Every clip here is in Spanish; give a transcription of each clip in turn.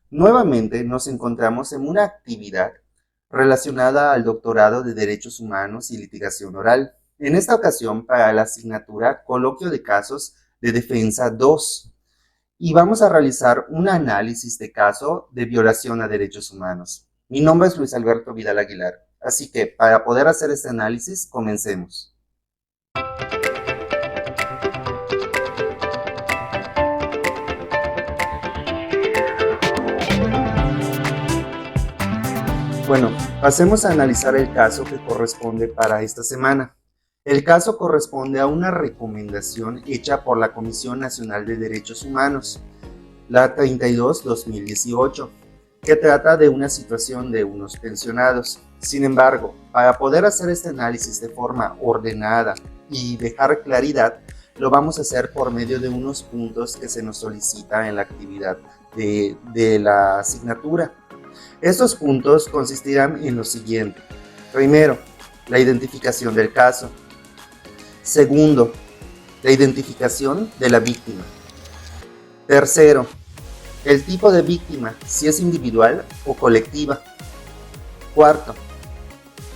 Nuevamente nos encontramos en una actividad relacionada al doctorado de Derechos Humanos y Litigación Oral. En esta ocasión para la asignatura Coloquio de Casos de Defensa 2. Y vamos a realizar un análisis de caso de violación a derechos humanos. Mi nombre es Luis Alberto Vidal Aguilar, así que para poder hacer este análisis, comencemos. Bueno, pasemos a analizar el caso que corresponde para esta semana. El caso corresponde a una recomendación hecha por la Comisión Nacional de Derechos Humanos, la 32-2018, que trata de una situación de unos pensionados. Sin embargo, para poder hacer este análisis de forma ordenada y dejar claridad, lo vamos a hacer por medio de unos puntos que se nos solicita en la actividad de la asignatura. Estos puntos consistirán en lo siguiente. Primero, la identificación del caso. Segundo, la identificación de la víctima. Tercero, el tipo de víctima, si es individual o colectiva. Cuarto,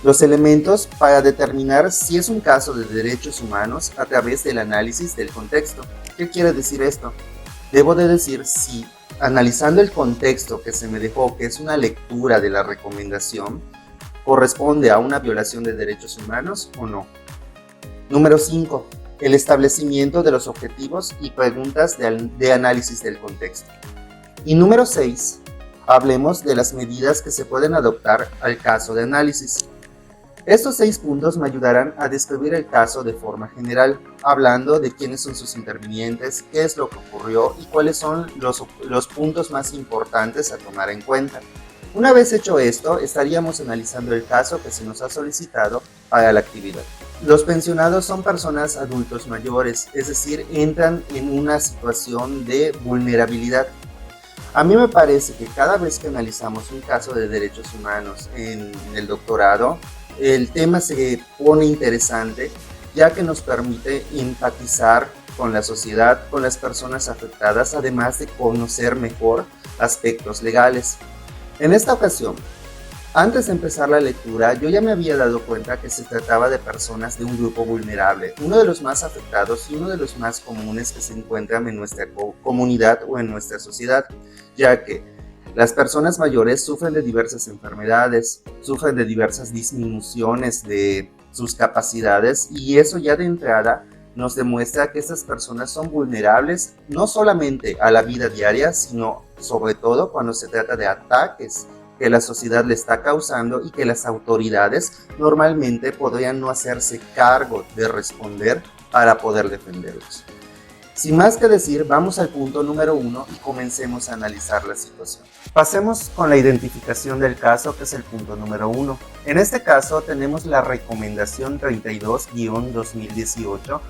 los elementos para determinar si es un caso de derechos humanos a través del análisis del contexto. ¿Qué quiere decir esto? Debo de decir si, analizando el contexto que se me dejó, que es una lectura de la recomendación, corresponde a una violación de derechos humanos o no. Número 5. El establecimiento de los objetivos y preguntas de análisis del contexto. Y número 6. Hablemos de las medidas que se pueden adoptar al caso de análisis. Estos 6 puntos me ayudarán a describir el caso de forma general, hablando de quiénes son sus intervinientes, qué es lo que ocurrió y cuáles son los puntos más importantes a tomar en cuenta. Una vez hecho esto, estaríamos analizando el caso que se nos ha solicitado para la actividad. Los pensionados son personas adultos mayores, es decir, entran en una situación de vulnerabilidad. A mí me parece que cada vez que analizamos un caso de derechos humanos en el doctorado, el tema se pone interesante, ya que nos permite empatizar con la sociedad, con las personas afectadas, además de conocer mejor aspectos legales. En esta ocasión, antes de empezar la lectura, yo ya me había dado cuenta que se trataba de personas de un grupo vulnerable, uno de los más afectados y uno de los más comunes que se encuentran en nuestra comunidad o en nuestra sociedad, ya que las personas mayores sufren de diversas enfermedades, sufren de diversas disminuciones de sus capacidades y eso ya de entrada nos demuestra que estas personas son vulnerables no solamente a la vida diaria, sino sobre todo cuando se trata de ataques que la sociedad le está causando y que las autoridades normalmente podrían no hacerse cargo de responder para poder defenderlos. Sin más que decir, vamos al punto número 1 y comencemos a analizar la situación. Pasemos con la identificación del caso, que es el punto número 1. En este caso tenemos la recomendación 32-2018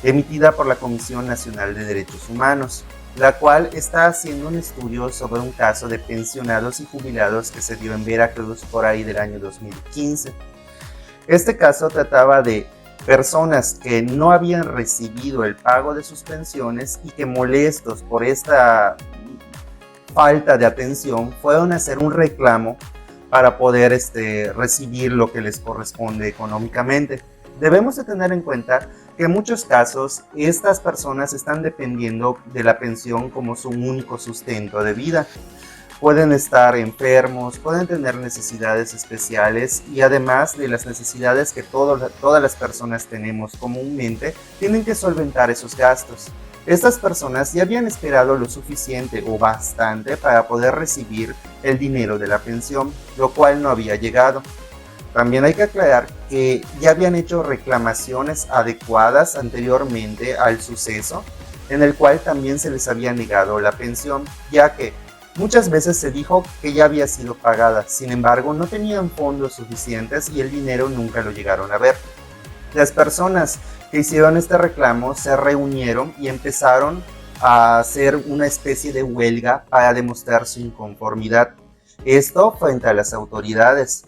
emitida por la Comisión Nacional de Derechos Humanos, la cual está haciendo un estudio sobre un caso de pensionados y jubilados que se dio en Veracruz por ahí del año 2015. Este caso trataba de personas que no habían recibido el pago de sus pensiones y que molestos por esta falta de atención fueron a hacer un reclamo para poder recibir lo que les corresponde económicamente. Debemos de tener en cuenta que en muchos casos estas personas están dependiendo de la pensión como su único sustento de vida. Pueden estar enfermos, pueden tener necesidades especiales y además de las necesidades que todas las personas tenemos comúnmente, tienen que solventar esos gastos. Estas personas ya habían esperado lo suficiente o bastante para poder recibir el dinero de la pensión, lo cual no había llegado. También hay que aclarar que ya habían hecho reclamaciones adecuadas anteriormente al suceso, en el cual también se les había negado la pensión, ya que muchas veces se dijo que ya había sido pagada, sin embargo no tenían fondos suficientes y el dinero nunca lo llegaron a ver. Las personas que hicieron este reclamo se reunieron y empezaron a hacer una especie de huelga para demostrar su inconformidad. Esto frente a las autoridades.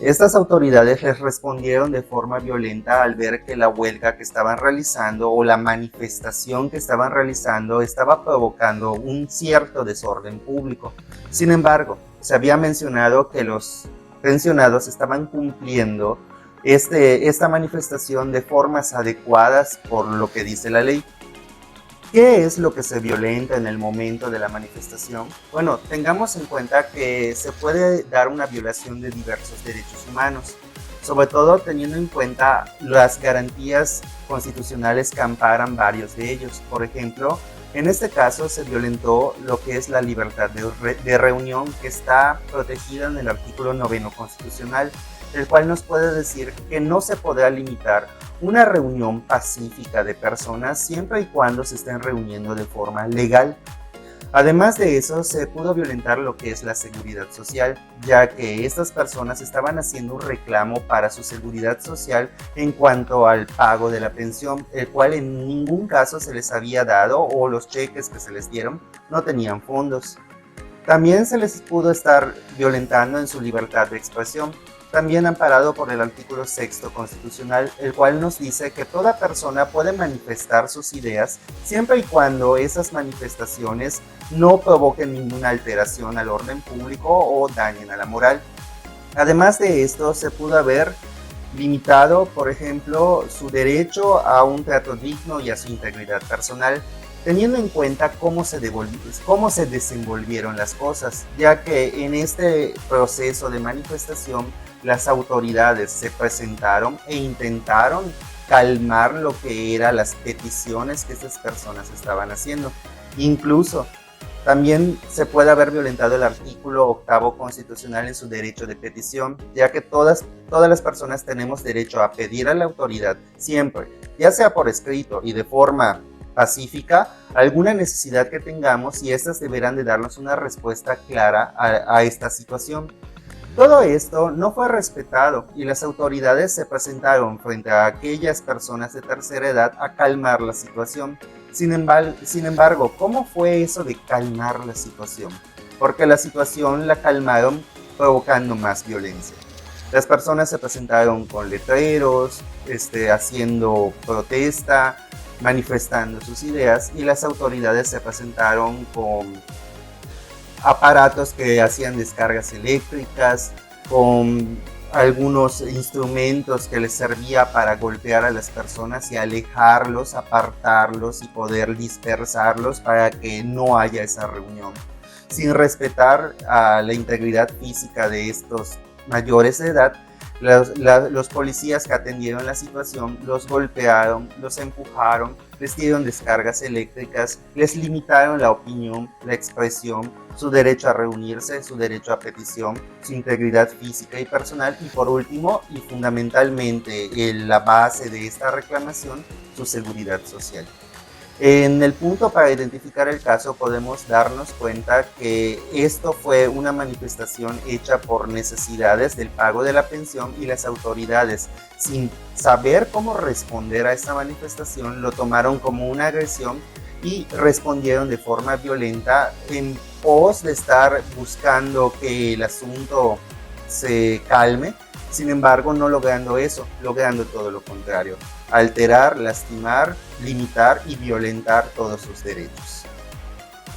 Estas autoridades les respondieron de forma violenta al ver que la huelga que estaban realizando o la manifestación que estaban realizando estaba provocando un cierto desorden público. Sin embargo, se había mencionado que los pensionados estaban cumpliendo esta manifestación de formas adecuadas por lo que dice la ley. ¿Qué es lo que se violenta en el momento de la manifestación? Bueno, tengamos en cuenta que se puede dar una violación de diversos derechos humanos, sobre todo teniendo en cuenta las garantías constitucionales que amparan varios de ellos. Por ejemplo, en este caso se violentó lo que es la libertad de reunión, que está protegida en el artículo 9 constitucional, el cual nos puede decir que no se podrá limitar una reunión pacífica de personas siempre y cuando se estén reuniendo de forma legal. Además de eso, se pudo violentar lo que es la seguridad social, ya que estas personas estaban haciendo un reclamo para su seguridad social en cuanto al pago de la pensión, el cual en ningún caso se les había dado o los cheques que se les dieron no tenían fondos. También se les pudo estar violentando en su libertad de expresión, también amparado por el artículo 6 constitucional, el cual nos dice que toda persona puede manifestar sus ideas siempre y cuando esas manifestaciones no provoquen ninguna alteración al orden público o dañen a la moral. Además de esto, se pudo haber limitado, por ejemplo, su derecho a un trato digno y a su integridad personal, teniendo en cuenta cómo se desenvolvieron las cosas, ya que en este proceso de manifestación las autoridades se presentaron e intentaron calmar lo que eran las peticiones que estas personas estaban haciendo. Incluso también se puede haber violentado el artículo 8 constitucional en su derecho de petición, ya que todas las personas tenemos derecho a pedir a la autoridad siempre, ya sea por escrito y de forma pacífica, alguna necesidad que tengamos, y estas deberán de darnos una respuesta clara a esta situación. Todo esto no fue respetado y las autoridades se presentaron frente a aquellas personas de tercera edad a calmar la situación. Sin embargo, ¿cómo fue eso de calmar la situación? Porque la situación la calmaron provocando más violencia. Las personas se presentaron con letreros, haciendo protesta, manifestando sus ideas, y las autoridades se presentaron con aparatos que hacían descargas eléctricas, con algunos instrumentos que les servía para golpear a las personas y alejarlos, apartarlos y poder dispersarlos para que no haya esa reunión, sin respetar la integridad física de estos mayores de edad. Los policías que atendieron la situación los golpearon, los empujaron, les dieron descargas eléctricas, les limitaron la opinión, la expresión, su derecho a reunirse, su derecho a petición, su integridad física y personal, y por último y fundamentalmente la base de esta reclamación, su seguridad social. En el punto para identificar el caso podemos darnos cuenta que esto fue una manifestación hecha por necesidades del pago de la pensión, y las autoridades, sin saber cómo responder a esta manifestación, lo tomaron como una agresión y respondieron de forma violenta en pos de estar buscando que el asunto se calme. Sin embargo, no logrando eso, logrando todo lo contrario: alterar, lastimar, limitar y violentar todos sus derechos.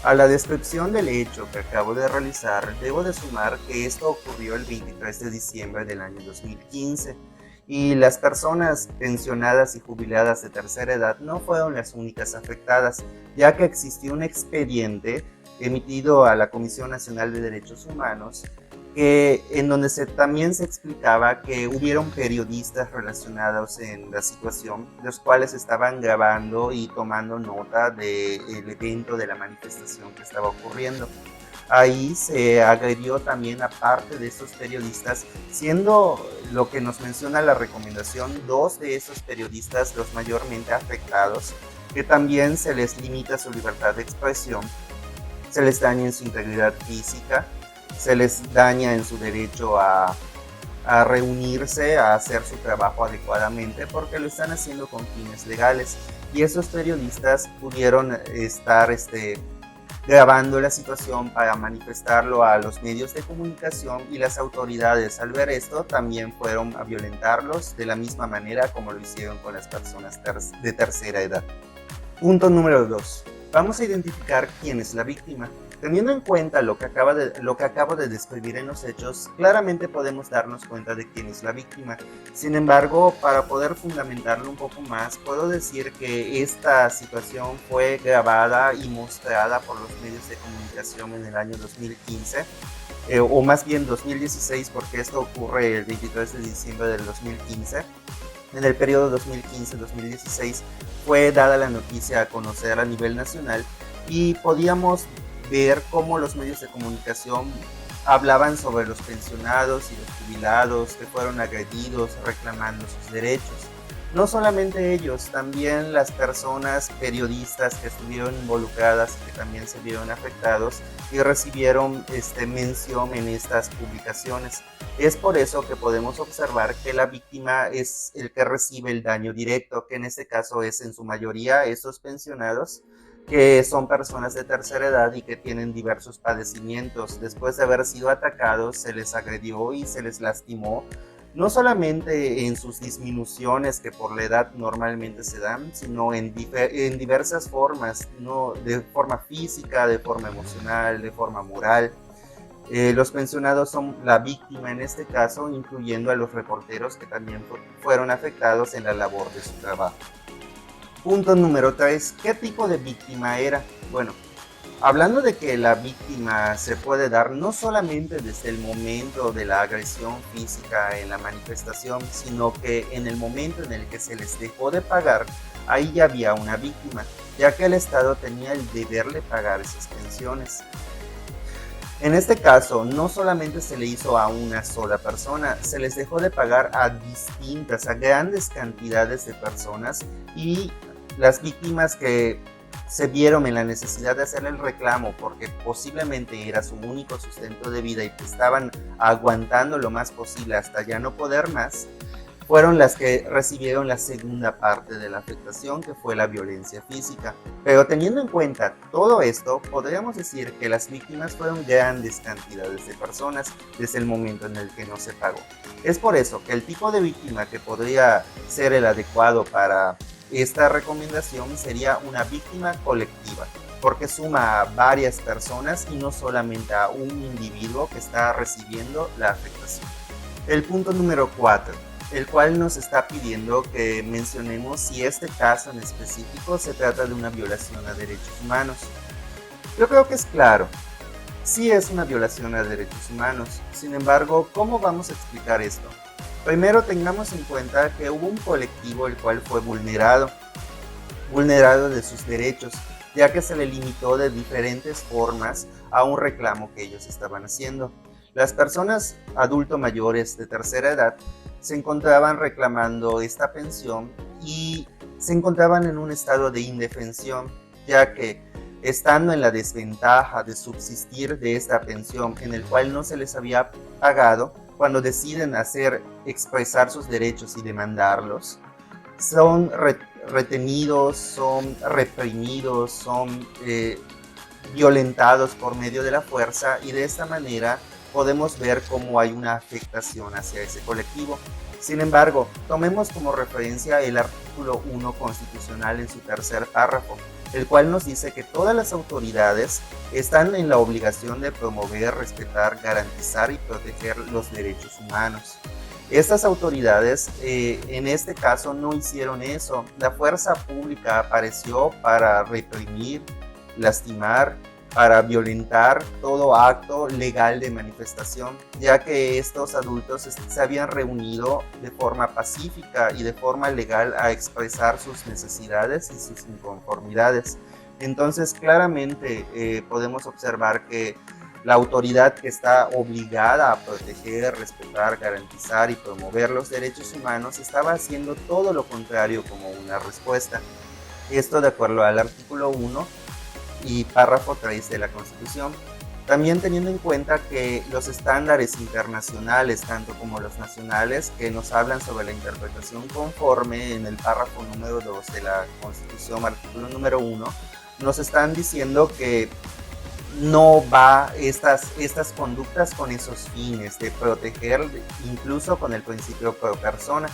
A la descripción del hecho que acabo de realizar, debo de sumar que esto ocurrió el 23 de diciembre del año 2015, y las personas pensionadas y jubiladas de tercera edad no fueron las únicas afectadas, ya que existió un expediente emitido a la Comisión Nacional de Derechos Humanos, en donde también se explicaba que hubieron periodistas relacionados en la situación, los cuales estaban grabando y tomando nota del evento de la manifestación que estaba ocurriendo. Ahí se agredió también a parte de estos periodistas, siendo lo que nos menciona la recomendación, 2 de esos periodistas los mayormente afectados, que también se les limita su libertad de expresión, se les daña en su integridad física, se les daña en su derecho a reunirse, a hacer su trabajo adecuadamente, porque lo están haciendo con fines legales. Y esos periodistas pudieron estar grabando la situación para manifestarlo a los medios de comunicación, y las autoridades, al ver esto, también fueron a violentarlos de la misma manera como lo hicieron con las personas de tercera edad. Punto número 2. Vamos a identificar quién es la víctima. Teniendo en cuenta lo que acabo de describir en los hechos, claramente podemos darnos cuenta de quién es la víctima. Sin embargo, para poder fundamentarlo un poco más, puedo decir que esta situación fue grabada y mostrada por los medios de comunicación en el año 2015, o más bien 2016, porque esto ocurre el 23 de diciembre del 2015. En el periodo 2015-2016 fue dada la noticia a conocer a nivel nacional, y podíamos ver cómo los medios de comunicación hablaban sobre los pensionados y los jubilados que fueron agredidos reclamando sus derechos. No solamente ellos, también las personas periodistas que estuvieron involucradas y que también se vieron afectados y recibieron mención en estas publicaciones. Es por eso que podemos observar que la víctima es el que recibe el daño directo, que en este caso es en su mayoría esos pensionados, que son personas de tercera edad y que tienen diversos padecimientos. Después de haber sido atacados, se les agredió y se les lastimó, no solamente en sus disminuciones que por la edad normalmente se dan, sino en diversas formas, ¿no? De forma física, de forma emocional, de forma moral. Los pensionados son la víctima en este caso, incluyendo a los reporteros que también fueron afectados en la labor de su trabajo. Punto número 3. ¿Qué tipo de víctima era? Bueno, hablando de que la víctima se puede dar no solamente desde el momento de la agresión física en la manifestación, sino que en el momento en el que se les dejó de pagar, ahí ya había una víctima, ya que el Estado tenía el deber de pagar esas pensiones. En este caso, no solamente se le hizo a una sola persona, se les dejó de pagar a grandes cantidades de personas, y las víctimas que se vieron en la necesidad de hacer el reclamo porque posiblemente era su único sustento de vida y que estaban aguantando lo más posible hasta ya no poder más, fueron las que recibieron la segunda parte de la afectación, que fue la violencia física. Pero teniendo en cuenta todo esto, podríamos decir que las víctimas fueron grandes cantidades de personas desde el momento en el que no se pagó. Es por eso que el tipo de víctima que podría ser el adecuado para esta recomendación sería una víctima colectiva, porque suma a varias personas y no solamente a un individuo que está recibiendo la afectación. El punto número 4, el cual nos está pidiendo que mencionemos si este caso en específico se trata de una violación a derechos humanos. Yo creo que es claro, sí es una violación a derechos humanos. Sin embargo, ¿cómo vamos a explicar esto? Primero tengamos en cuenta que hubo un colectivo el cual fue vulnerado de sus derechos, ya que se le limitó de diferentes formas a un reclamo que ellos estaban haciendo. Las personas adultos mayores de tercera edad se encontraban reclamando esta pensión y se encontraban en un estado de indefensión, ya que estando en la desventaja de subsistir de esta pensión en el cual no se les había pagado, cuando deciden expresar sus derechos y demandarlos, son retenidos, son reprimidos, son violentados por medio de la fuerza, y de esta manera podemos ver cómo hay una afectación hacia ese colectivo. Sin embargo, tomemos como referencia el artículo 1 constitucional en su tercer párrafo, el cual nos dice que todas las autoridades están en la obligación de promover, respetar, garantizar y proteger los derechos humanos. Estas autoridades en este caso no hicieron eso. La fuerza pública apareció para reprimir, lastimar, para violentar todo acto legal de manifestación, ya que estos adultos se habían reunido de forma pacífica y de forma legal a expresar sus necesidades y sus inconformidades. Entonces, claramente podemos observar que la autoridad que está obligada a proteger, respetar, garantizar y promover los derechos humanos estaba haciendo todo lo contrario como una respuesta. Esto de acuerdo al artículo 1 y párrafo 3 de la Constitución. También teniendo en cuenta que los estándares internacionales, tanto como los nacionales, que nos hablan sobre la interpretación conforme en el párrafo número 2 de la Constitución, artículo número 1, nos están diciendo que no va estas conductas con esos fines de proteger, incluso con el principio pro persona.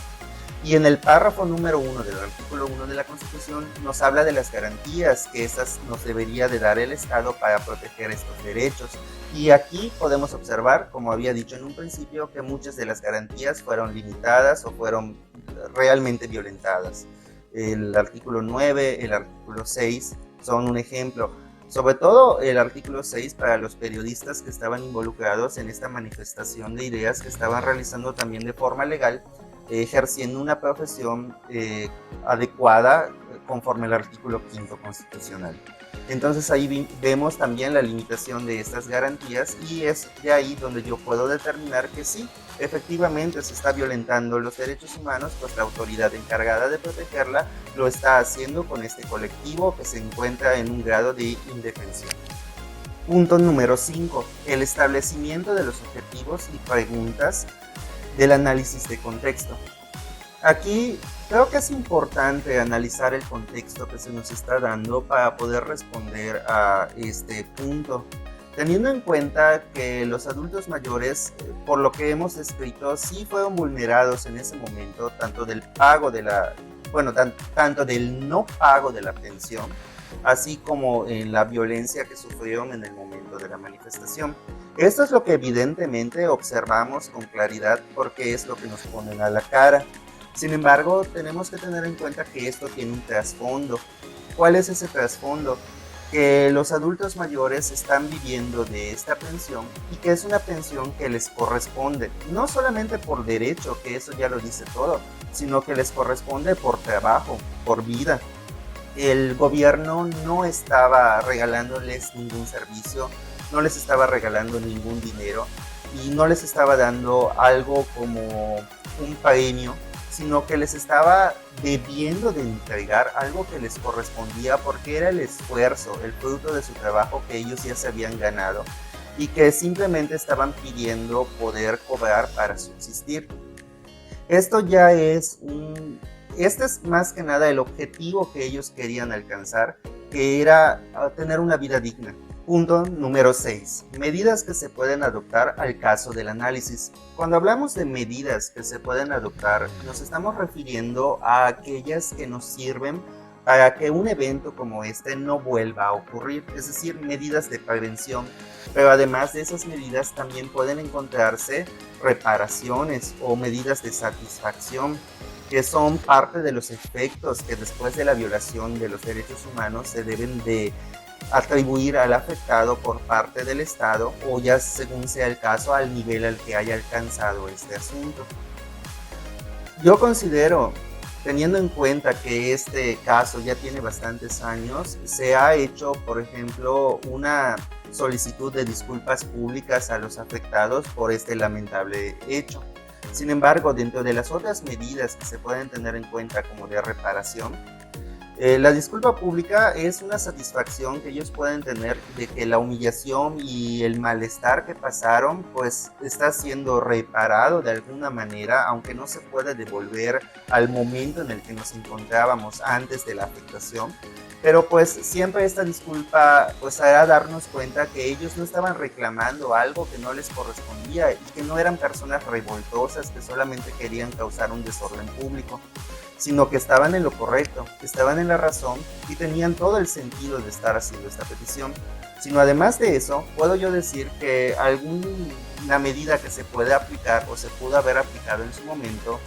Y en el párrafo número 1 del artículo 1 de la Constitución nos habla de las garantías que esas nos debería de dar el Estado para proteger estos derechos. Y aquí podemos observar, como había dicho en un principio, que muchas de las garantías fueron limitadas o fueron realmente violentadas. El artículo 9, el artículo 6 son un ejemplo. Sobre todo el artículo 6 para los periodistas que estaban involucrados en esta manifestación de ideas que estaban realizando también de forma legal, ejerciendo una profesión adecuada conforme al artículo 5 constitucional. Entonces ahí vemos también la limitación de estas garantías y es de ahí donde yo puedo determinar que sí, efectivamente se está violentando los derechos humanos, pues la autoridad encargada de protegerla lo está haciendo con este colectivo que se encuentra en un grado de indefensión. Punto número 5. El establecimiento de los objetivos y preguntas del análisis de contexto. Aquí creo que es importante analizar el contexto que se nos está dando para poder responder a este punto, teniendo en cuenta que los adultos mayores, por lo que hemos escrito, sí fueron vulnerados en ese momento, tanto del pago de la, tanto del no pago de la pensión, así como en la violencia que sufrieron en el momento de la manifestación. Esto es lo que evidentemente observamos con claridad porque es lo que nos ponen a la cara. Sin embargo, tenemos que tener en cuenta que esto tiene un trasfondo. ¿Cuál es ese trasfondo? Que los adultos mayores están viviendo de esta pensión y que es una pensión que les corresponde, no solamente por derecho, que eso ya lo dice todo, sino que les corresponde por trabajo, por vida. El gobierno no estaba regalándoles ningún servicio, no les estaba regalando ningún dinero y no les estaba dando algo como un premio, sino que les estaba debiendo de entregar algo que les correspondía porque era el esfuerzo, el fruto de su trabajo que ellos ya se habían ganado y que simplemente estaban pidiendo poder cobrar para subsistir. Esto ya es este es más que nada el objetivo que ellos querían alcanzar, que era tener una vida digna. Punto número 6. Medidas que se pueden adoptar al caso del análisis. Cuando hablamos de medidas que se pueden adoptar, nos estamos refiriendo a aquellas que nos sirven para que un evento como este no vuelva a ocurrir, es decir, medidas de prevención. Pero además de esas medidas también pueden encontrarse reparaciones o medidas de satisfacción, que son parte de los efectos que después de la violación de los derechos humanos se deben de atribuir al afectado por parte del Estado o ya según sea el caso al nivel al que haya alcanzado este asunto. Yo considero, teniendo en cuenta que este caso ya tiene bastantes años, se ha hecho, por ejemplo, una solicitud de disculpas públicas a los afectados por este lamentable hecho. Sin embargo, dentro de las otras medidas que se pueden tener en cuenta como de reparación, la disculpa pública es una satisfacción que ellos pueden tener de que la humillación y el malestar que pasaron pues está siendo reparado de alguna manera, aunque no se puede devolver al momento en el que nos encontrábamos antes de la afectación. Pero pues siempre esta disculpa pues hará darnos cuenta que ellos no estaban reclamando algo que no les correspondía y que no eran personas revoltosas que solamente querían causar un desorden público, sino que estaban en lo correcto, que estaban en la razón y tenían todo el sentido de estar haciendo esta petición. Sino además de eso, puedo yo decir que alguna medida que se puede aplicar o se pudo haber aplicado en su momento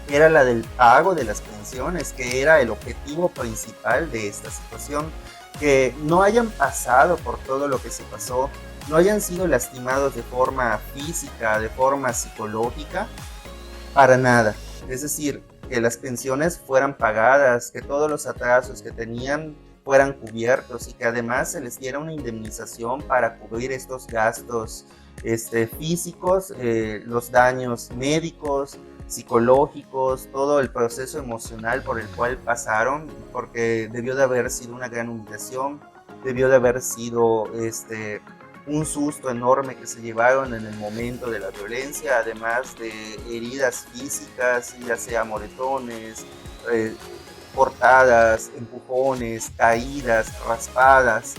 era la del pago de las pensiones, que era el objetivo principal de esta situación, que no hayan pasado por todo lo que se pasó, no hayan sido lastimados de forma física, de forma psicológica, para nada. Es decir, que las pensiones fueran pagadas, que todos los atrasos que tenían fueran cubiertos y que además se les diera una indemnización para cubrir estos gastos físicos, los daños médicos, psicológicos, todo el proceso emocional por el cual pasaron, porque debió de haber sido una gran humillación, debió de haber sido un susto enorme que se llevaron en el momento de la violencia, además de heridas físicas, ya sea moretones, cortadas, empujones, caídas, raspadas.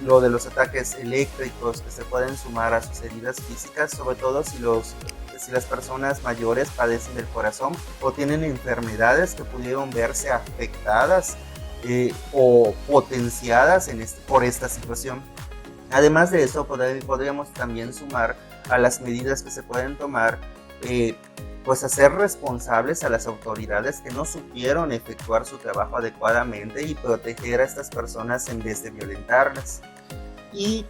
lo de los ataques eléctricos que se pueden sumar a sus heridas físicas, sobre todo si las personas mayores padecen del corazón o tienen enfermedades que pudieron verse afectadas o potenciadas por esta situación. Además de eso, podríamos también sumar a las medidas que se pueden tomar, pues hacer responsables a las autoridades que no supieron efectuar su trabajo adecuadamente y proteger a estas personas en vez de violentarlas. Y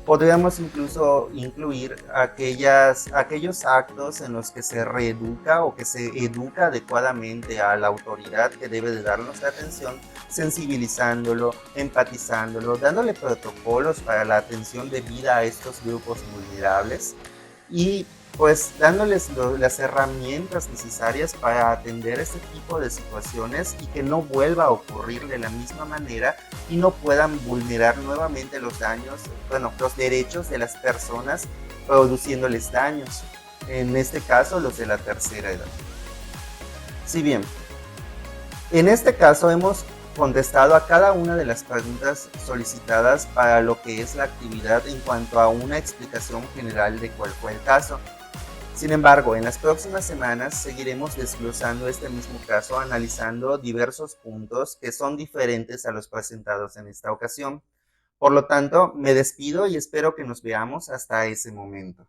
podríamos incluso incluir aquellos actos en los que se reeduca o que se educa adecuadamente a la autoridad que debe de darnos la atención, sensibilizándolo, empatizándolo, dándole protocolos para la atención debida a estos grupos vulnerables y pues dándoles las herramientas necesarias para atender este tipo de situaciones y que no vuelva a ocurrir de la misma manera y no puedan vulnerar nuevamente los derechos de las personas produciéndoles daños, en este caso los de la tercera edad. Si bien, en este caso hemos contestado a cada una de las preguntas solicitadas para lo que es la actividad en cuanto a una explicación general de cuál fue el caso. Sin embargo, en las próximas semanas seguiremos desglosando este mismo caso, analizando diversos puntos que son diferentes a los presentados en esta ocasión. Por lo tanto, me despido y espero que nos veamos hasta ese momento.